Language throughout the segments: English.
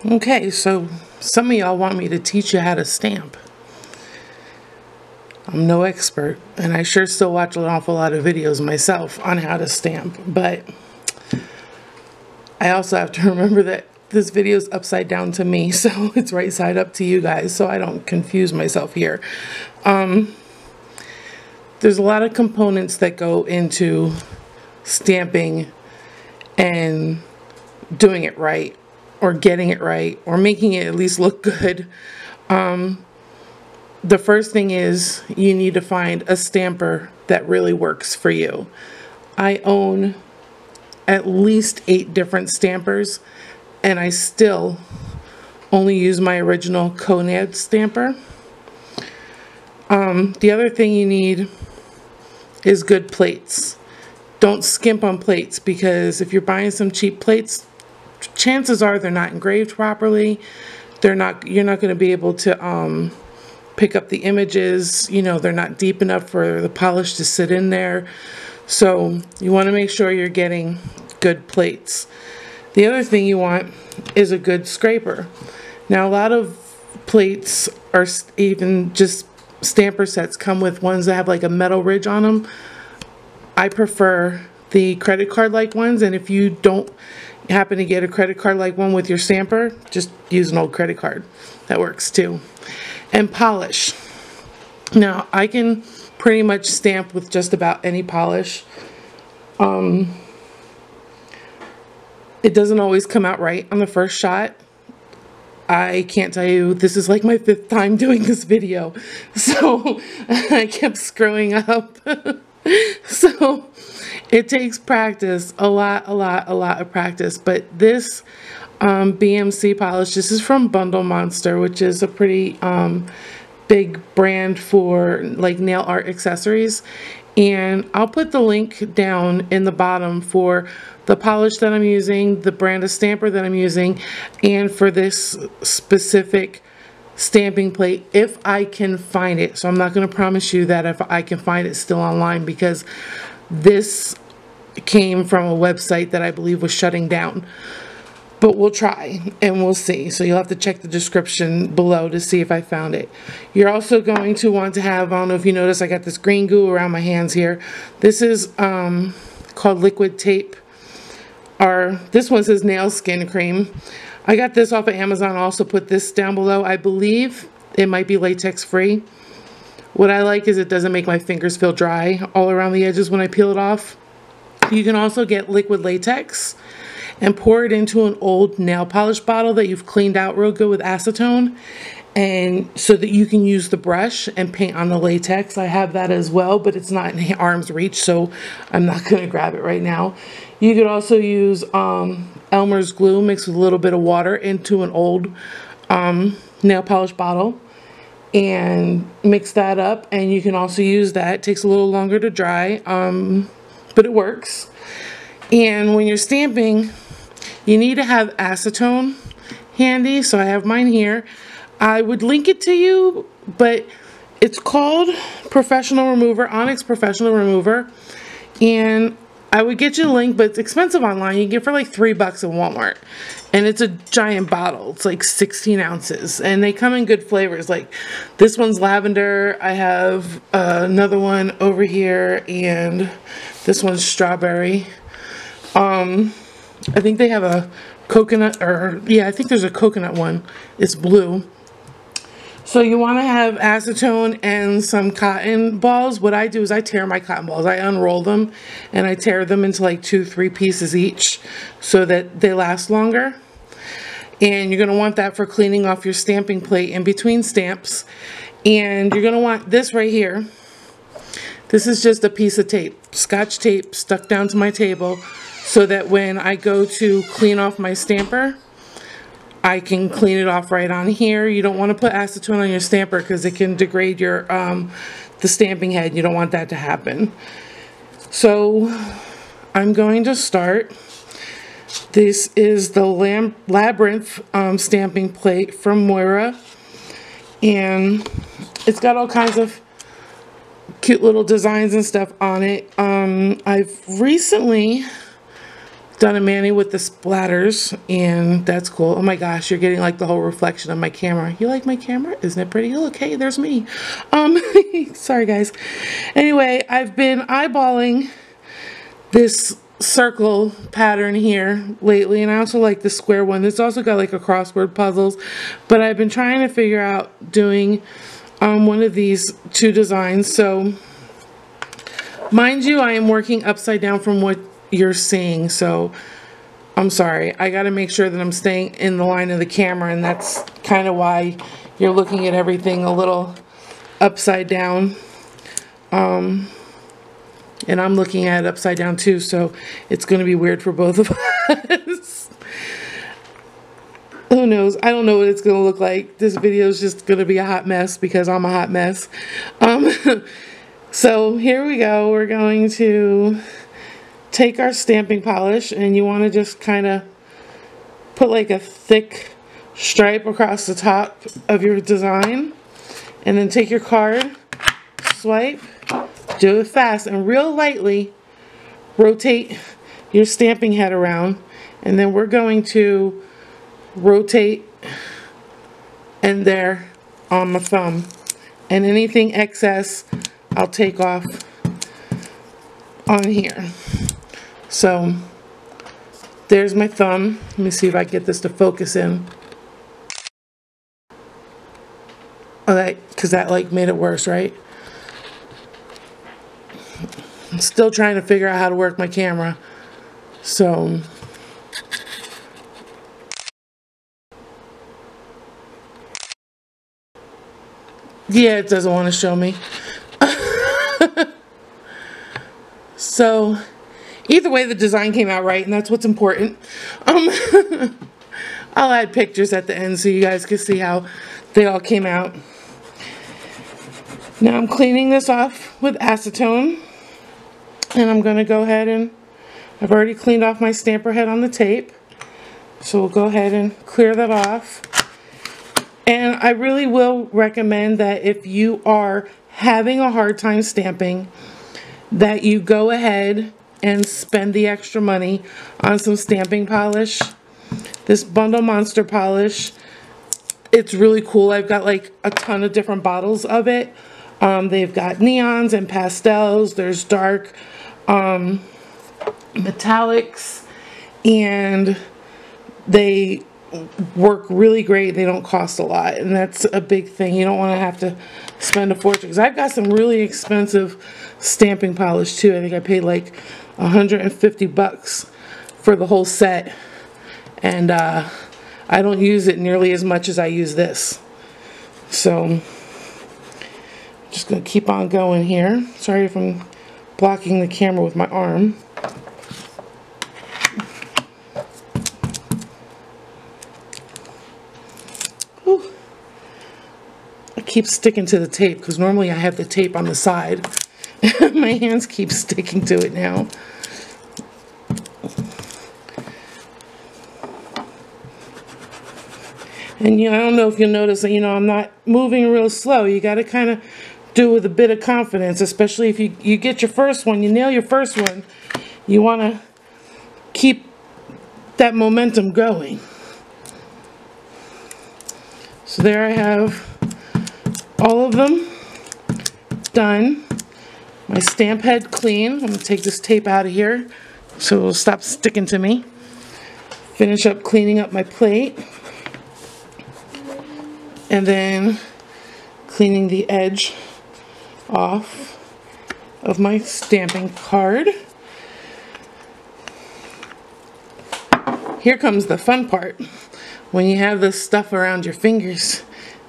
Okay, so some of y'all want me to teach you how to stamp. I'm no expert, and I sure still watch an awful lot of videos myself on how to stamp, but I also have to remember that this video is upside down to me, so it's right side up to you guys, so I don't confuse myself here. There's a lot of components that go into stamping and doing it right, or getting it right, or making it at least look good. The first thing is you need to find a stamper that really works for you. I own at least 8 different stampers, and I still only use my original Conad stamper. The other thing you need is good plates. Don't skimp on plates, because if you're buying some cheap plates, chances are they're not engraved properly. You're not going to be able to pick up the images. You know, they're not deep enough for the polish to sit in there. So you want to make sure you're getting good plates. The other thing you want is a good scraper. Now, a lot of plates, or even just stamper sets, come with ones that have like a metal ridge on them. I prefer the credit card like ones, and if you don't happen to get a credit card like one with your stamper, just use an old credit card. That works too. And polish. Now, I can pretty much stamp with just about any polish. It doesn't always come out right on the first shot. I can't tell you, this is like my 5th time doing this video, so I kept screwing up. So it takes practice, a lot of practice. But this BMC polish, this is from Bundle Monster, which is a pretty big brand for like nail art accessories. And I'll put the link down in the bottom for the polish that I'm using, the brand of stamper that I'm using, and for this specific stamping plate, if I can find it. So I'm not going to promise you that if I can find it still online, because this came from a website that I believe was shutting down. But we'll try and we'll see. So you'll have to check the description below to see if I found it. You're also going to want to have, I don't know if you notice, I got this green goo around my hands here. This is called liquid tape. Or this one says nail skin cream. I got this off of Amazon. I'll also put this down below. I believe it might be latex free. What I like is it doesn't make my fingers feel dry all around the edges when I peel it off. You can also get liquid latex and pour it into an old nail polish bottle that you've cleaned out real good with acetone, and so that you can use the brush and paint on the latex. I have that as well, but it's not in arm's reach, so I'm not going to grab it right now. You could also use Elmer's glue mixed with a little bit of water into an old nail polish bottle and mix that up, and you can also use that. It takes a little longer to dry, but it works. And when you're stamping, you need to have acetone handy, so I have mine here. I would link it to you, but it's called Professional Remover, Onyx Professional Remover, and I would get you a link, but it's expensive online. You can get it for like $3 at Walmart, and it's a giant bottle. It's like 16 ounces, and they come in good flavors. Like this one's lavender. I have another one over here, and this one's strawberry. I think they have a coconut, or yeah, I think there's a coconut one. It's blue. So you want to have acetone and some cotton balls. What I do is I tear my cotton balls. I unroll them and I tear them into like 2-3 pieces each so that they last longer. And you're going to want that for cleaning off your stamping plate in between stamps. And you're going to want this right here. This is just a piece of tape, Scotch tape stuck down to my table, so that when I go to clean off my stamper, I can clean it off right on here. You don't want to put acetone on your stamper because it can degrade your the stamping head. You don't want that to happen. So I'm going to start. This is the Labyrinth stamping plate from Moira, and it's got all kinds of cute little designs and stuff on it. I've recently done a mani with the splatters, and that's cool. Oh my gosh, you're getting like the whole reflection of my camera. You like my camera? Isn't it pretty? Look, hey, there's me. Sorry guys. Anyway, I've been eyeballing this circle pattern here lately, and I also like the square one. It's also got like a crossword puzzles, but I've been trying to figure out doing one of these two designs. So mind you, I am working upside down from what you're seeing, so I'm sorry. I got to make sure that I'm staying in the line of the camera, and that's kind of why you're looking at everything a little upside down. And I'm looking at it upside down too, so it's going to be weird for both of us. Who knows? I don't know what it's going to look like. This video is just going to be a hot mess because I'm a hot mess. So here we go. We're going to take our stamping polish, and you want to just kind of put like a thick stripe across the top of your design, and then take your card, swipe, do it fast and real lightly, rotate your stamping head around, and then we're going to rotate in there on my thumb, and anything excess I'll take off on here. So there's my thumb. Let me see if I get this to focus in. Oh, because that like made it worse, right? I'm still trying to figure out how to work my camera. So yeah, it doesn't want to show me. So either way, the design came out right, and that's what's important. I'll add pictures at the end so you guys can see how they all came out. Now I'm cleaning this off with acetone, and I'm going to go ahead and I've already cleaned off my stamper head on the tape, so we'll go ahead and clear that off. And I really will recommend that if you are having a hard time stamping, that you go ahead and spend the extra money on some stamping polish. This Bundle Monster polish, it's really cool. I've got like a ton of different bottles of it. They've got neons and pastels. There's dark metallics, and they work really great. They don't cost a lot, and that's a big thing. You don't want to have to spend a fortune, because I've got some really expensive stamping polish too. I think I paid like 150 bucks for the whole set, and I don't use it nearly as much as I use this. So I'm just gonna keep on going here. Sorry if I'm blocking the camera with my arm. Whew. I keep sticking to the tape because normally I have the tape on the side. My hands keep sticking to it now. And I don't know if you'll notice that, I'm not moving real slow. You got to kind of do it with a bit of confidence, especially if you get your first one, you nail your first one. You want to keep that momentum going. So there I have all of them done. My stamp head clean. I'm going to take this tape out of here so it'll stop sticking to me. Finish up cleaning up my plate. And then cleaning the edge off of my stamping card. Here comes the fun part. When you have this stuff around your fingers,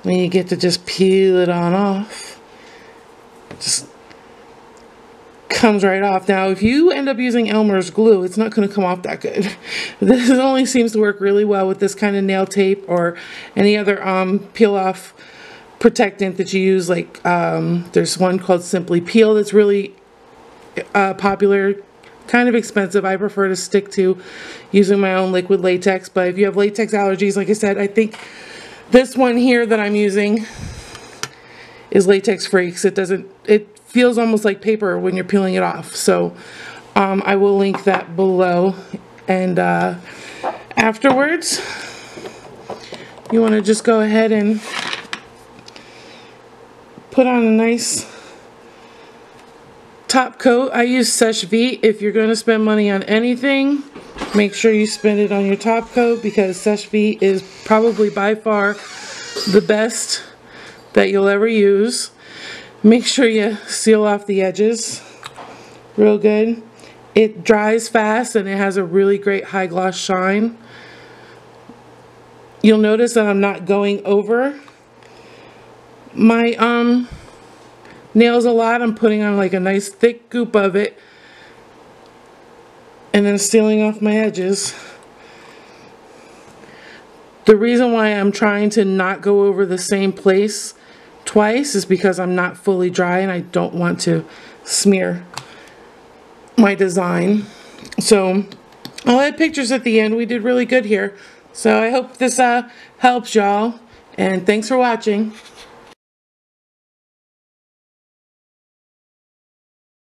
when you get to just peel it on off. Just comes right off. Now, if you end up using Elmer's glue, it's not going to come off that good. This only seems to work really well with this kind of nail tape or any other peel-off protectant that you use. Like there's one called Simply Peel that's really popular, kind of expensive. I prefer to stick to using my own liquid latex, but if you have latex allergies, like I said, I think this one here that I'm using is latex free, because it feels almost like paper when you're peeling it off. So I will link that below And afterwards, you want to just go ahead and put on a nice top coat. I use Seche Vite. If you're going to spend money on anything, make sure you spend it on your top coat, because Seche Vite is probably by far the best that you'll ever use. Make sure you seal off the edges real good. It dries fast and it has a really great high gloss shine. You'll notice that I'm not going over my nails a lot. I'm putting on like a nice thick goop of it and then sealing off my edges. The reason why I'm trying to not go over the same place twice is because I'm not fully dry and I don't want to smear my design. So I'll add pictures at the end. We did really good here. So I hope this helps y'all, and thanks for watching.